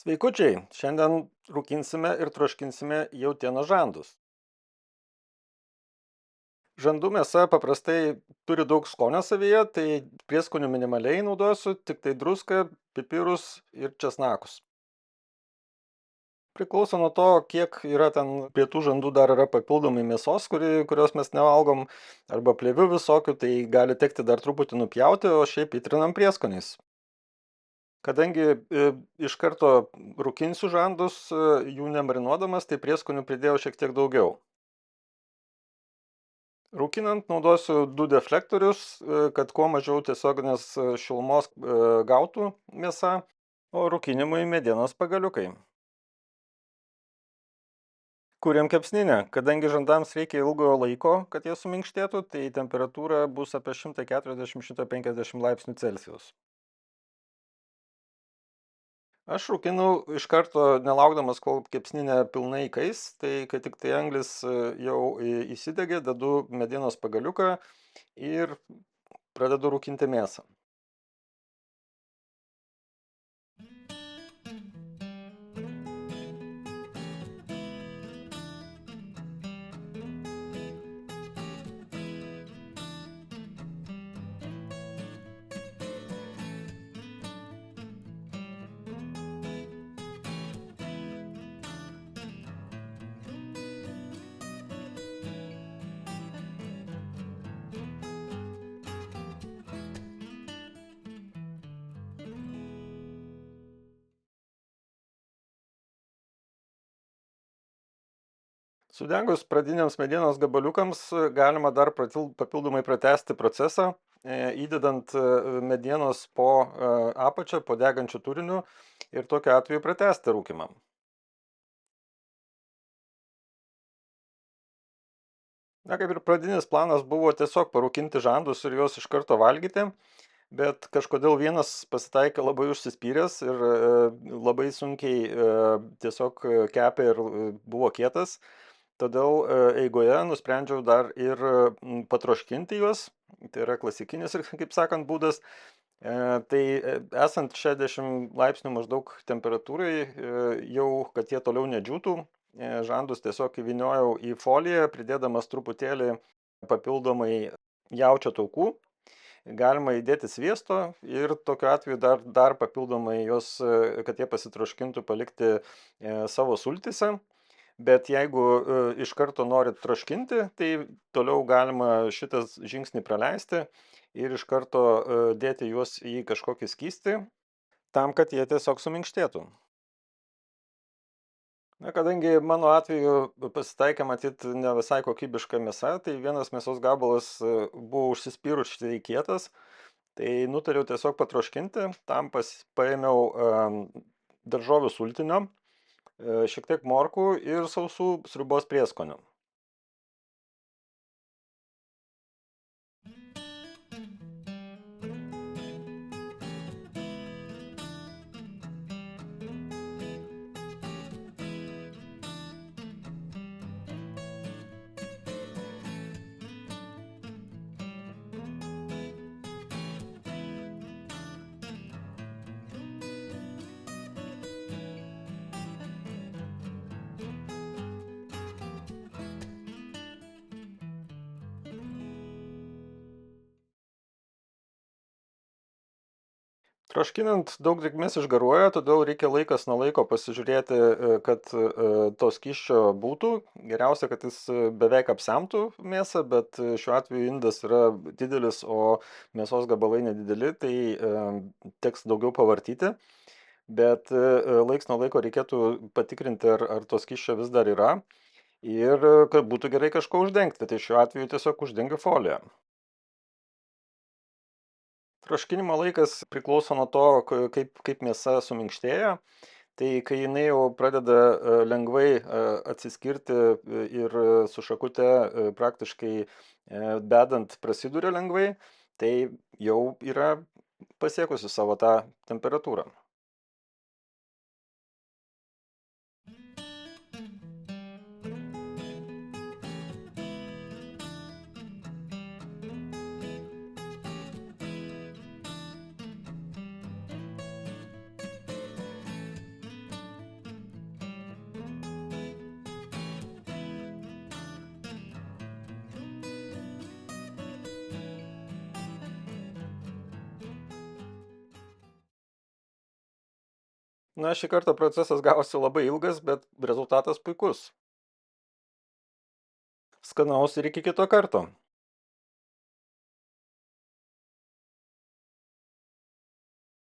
Sveikučiai, šiandien rūkinsime ir troškinsime jautienos žandus. Žandų mėsa paprastai turi daug skonio savyje, tai prieskonių minimaliai naudosiu, tik tai druską, pipirus ir česnakus. Priklauso nuo to, kiek yra ten prie tų žandų dar yra papildomai mėsos, kurios mes nevalgom, arba plėvių visokių, tai gali tekti dar truputį nupjauti, o šiaip įtrinam prieskoniais. Kadangi iš karto rūkinsiu žandus, jų nemarinuodamas, tai prieskonių pridėjau šiek tiek daugiau. Rūkinant naudosiu 2 deflektorius, kad kuo mažiau tiesioginės šilumos gautų mėsa, o rūkinimui medienos pagaliukai. Kuriam kepsninę. Kadangi žandams reikia ilgo laiko, kad jie suminkštėtų, tai temperatūra bus apie 140–150 laipsnių Celsijaus. Aš rūkinu iš karto nelaukdamas, kol kepsninė pilnai įkais, tai kai tik tai anglis jau įsidegė, dedu medienos pagaliuką ir pradedu rūkinti mėsą. Sudegus pradiniams medienos gabaliukams galima dar papildomai pratęsti procesą, įdedant medienos po apačią, po degančiu turiniu ir tokiu atveju pratęsti rūkimą. Na, kaip ir pradinis planas buvo tiesiog parūkinti žandus ir juos iš karto valgyti, bet kažkodėl vienas pasitaikė labai užsispyręs ir labai sunkiai tiesiog kepė ir buvo kietas. Todėl eigoje nusprendžiau dar ir patroškinti juos, tai yra klasikinis, kaip sakant, būdas. Tai esant 60 laipsnių maždaug temperatūrai, jau kad jie toliau nedžiūtų, žandus tiesiog įvyniojau į foliją, pridėdamas truputėlį papildomai jaučio taukų. Galima įdėti sviesto ir tokiu atveju dar papildomai juos, kad jie pasitroškintų, palikti savo sultyse. Bet jeigu iš karto norit troškinti, tai toliau galima šitas žingsnį praleisti ir iš karto dėti juos į kažkokį skystį, tam, kad jie tiesiog suminkštėtų. Na, kadangi mano atveju pasitaikė matyt ne visai kokybiška mėsa, tai vienas mėsos gabalas buvo užsispyrusiai kietas, tai nutariau tiesiog patroškinti, tam paėmiau daržovių sultinio, šiek tiek morkų ir sausų sriubos prieskonių. Troškinant daug drėgmės išgaruoja, todėl reikia laikas nuo laiko pasižiūrėti, kad to skysčio būtų. Geriausia, kad jis beveik apsemtų mėsą, bet šiuo atveju indas yra didelis, o mėsos gabalai nedideli, tai teks daugiau pavartyti. Bet laiks nuo laiko reikėtų patikrinti, ar to skysčio vis dar yra ir kad būtų gerai kažko uždengti. Tai šiuo atveju tiesiog uždengiu foliją. Troškinimo laikas priklauso nuo to, kaip mėsa suminkštėja. Tai kai jinai jau pradeda lengvai atsiskirti ir su šakute praktiškai bedant prasiduria lengvai, tai jau yra pasiekusi savo tą temperatūrą. Na, šį kartą procesas gavosi labai ilgas, bet rezultatas puikus. Skanaus ir iki kito karto.